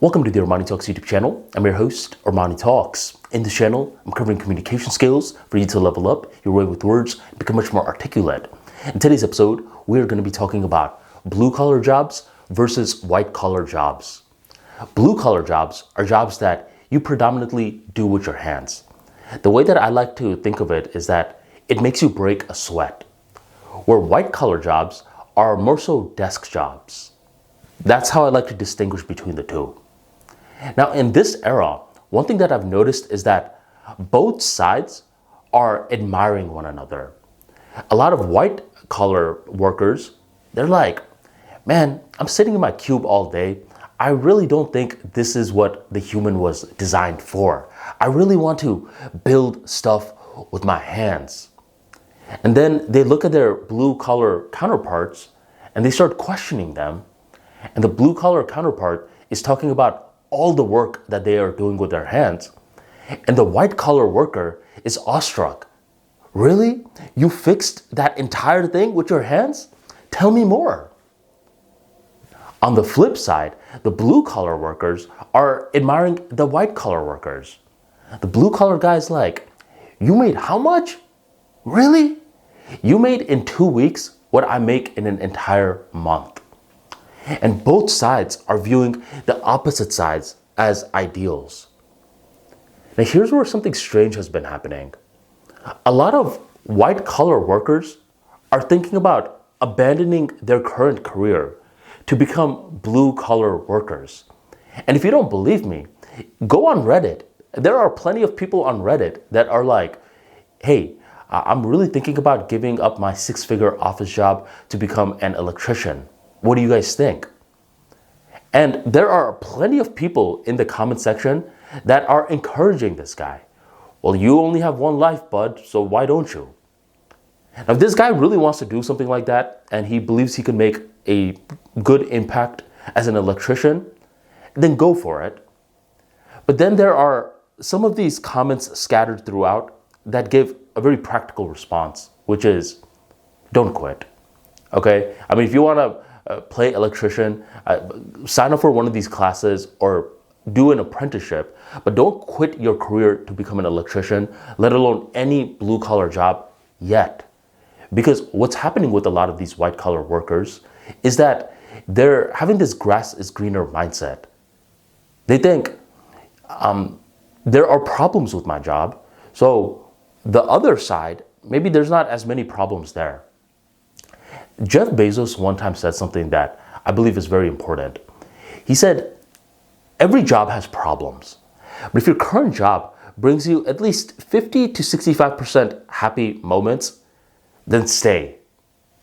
Welcome to the ArmaniTalks YouTube channel. I'm your host, ArmaniTalks. In this channel, I'm covering communication skills for you to level up your way with words and become much more articulate. In today's episode, we're going to be talking about blue-collar jobs versus white-collar jobs. Blue-collar jobs are jobs that you predominantly do with your hands. The way that I like to think of it is that it makes you break a sweat, where white-collar jobs are more so desk jobs. That's how I like to distinguish between the two. Now, in this era, one thing that I've noticed is that both sides are admiring one another. A lot of white-collar workers, they're like, man, I'm sitting in my cube all day. I really don't think this is what the human was designed for. I really want to build stuff with my hands. And then they look at their blue-collar counterparts and they start questioning them. And the blue-collar counterpart is talking about all the work that they are doing with their hands. And the white-collar worker is awestruck. Really? You fixed that entire thing with your hands? Tell me more. On the flip side, the blue-collar workers are admiring the white-collar workers. The blue-collar guy's like, you made how much? Really? You made in 2 weeks what I make in an entire month. And both sides are viewing the opposite sides as ideals. Now, here's where something strange has been happening. A lot of white-collar workers are thinking about abandoning their current career to become blue-collar workers. And if you don't believe me, go on Reddit. There are plenty of people on Reddit that are like, hey, I'm really thinking about giving up my six-figure office job to become an electrician. What do you guys think? And there are plenty of people in the comment section that are encouraging this guy. Well, you only have one life, bud, so why don't you? Now, if this guy really wants to do something like that and he believes he can make a good impact as an electrician, then go for it. But then there are some of these comments scattered throughout that give a very practical response, which is don't quit. Okay? I mean, if you want to play electrician, sign up for one of these classes or do an apprenticeship, but don't quit your career to become an electrician, let alone any blue-collar job yet. Because what's happening with a lot of these white-collar workers is that they're having this grass is greener mindset. They think there are problems with my job, so the other side, maybe there's not as many problems there. Jeff Bezos one time said something that I believe is very important. He said, every job has problems, but if your current job brings you at least 50 to 65% happy moments, then stay,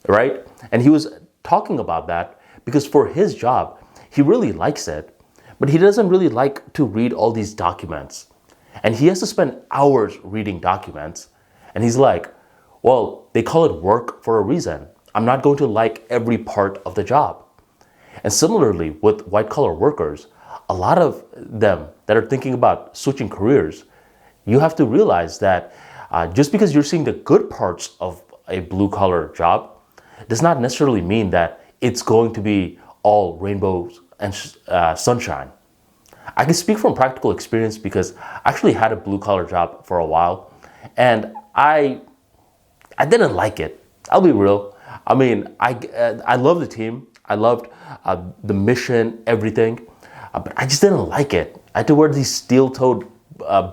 right? And he was talking about that because for his job, he really likes it, but he doesn't really like to read all these documents. And he has to spend hours reading documents. And he's like, well, they call it work for a reason. I'm not going to like every part of the job. And similarly with white-collar workers, a lot of them that are thinking about switching careers, you have to realize that just because you're seeing the good parts of a blue-collar job does not necessarily mean that it's going to be all rainbows and sunshine. I can speak from practical experience because I actually had a blue-collar job for a while, and I didn't like it. I'll be real. I mean, I love the team. I loved the mission, everything, but I just didn't like it. I had to wear these steel-toed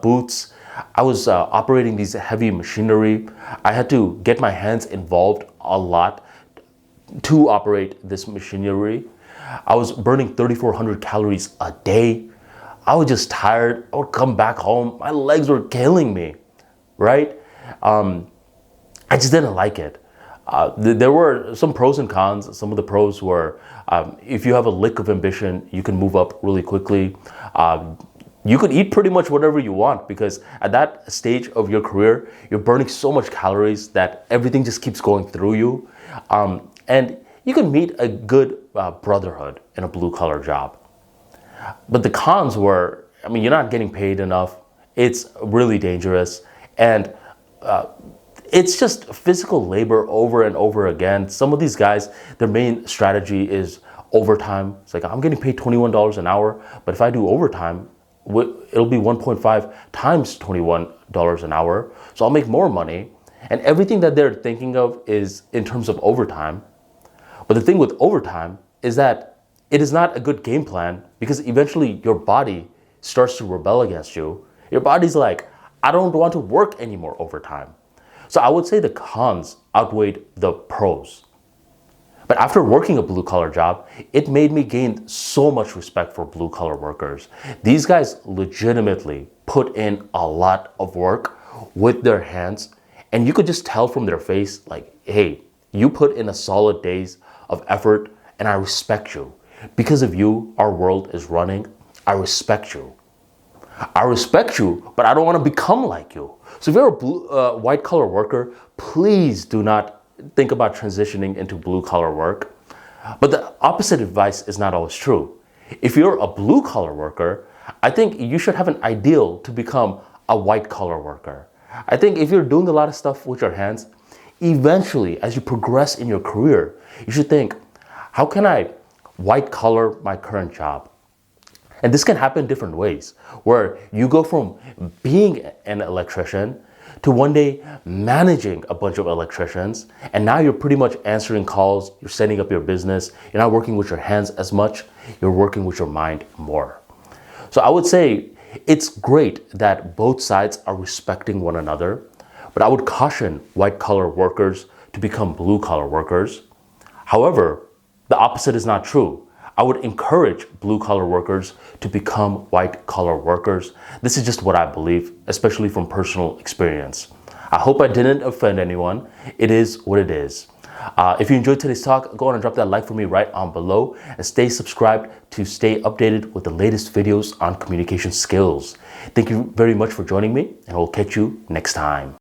boots. I was operating these heavy machinery. I had to get my hands involved a lot to operate this machinery. I was burning 3,400 calories a day. I was just tired. I would come back home. My legs were killing me, right? I just didn't like it. There were some pros and cons. Some of the pros were if you have a lick of ambition, you can move up really quickly. You could eat pretty much whatever you want because at that stage of your career, you're burning so much calories that everything just keeps going through you. And you can meet a good brotherhood in a blue-collar job. But the cons were, I mean, you're not getting paid enough. It's really dangerous. And it's just physical labor over and over again. Some of these guys, their main strategy is overtime. It's like I'm getting paid $21 an hour, but if I do overtime, it'll be 1.5 times $21 an hour. So I'll make more money. And everything that they're thinking of is in terms of overtime. But the thing with overtime is that it is not a good game plan, because eventually your body starts to rebel against you. Your body's like, I don't want to work anymore overtime. So I would say the cons outweighed the pros. But after working a blue collar job, it made me gain so much respect for blue collar workers. These guys legitimately put in a lot of work with their hands, and you could just tell from their face, like, hey, you put in a solid days of effort, and I respect you. Because of you, our world is running. I respect you. I respect you, but I don't want to become like you. So if you're a white collar worker, please do not think about transitioning into blue collar work. But the opposite advice is not always true. If you're a blue collar worker, I think you should have an ideal to become a white collar worker. I think if you're doing a lot of stuff with your hands, eventually, as you progress in your career, you should think, how can I white collar my current job? And this can happen different ways, where you go from being an electrician to one day managing a bunch of electricians, and now you're pretty much answering calls, you're setting up your business, you're not working with your hands as much, you're working with your mind more. So I would say it's great that both sides are respecting one another, but I would caution white collar workers to become blue collar workers. However, the opposite is not true. I would encourage blue collar workers to become white collar workers. This is just what I believe, especially from personal experience. I hope I didn't offend anyone. It is what it is. If you enjoyed today's talk, go on and drop that like for me right on below, and stay subscribed to stay updated with the latest videos on communication skills. Thank you very much for joining me, and we'll catch you next time.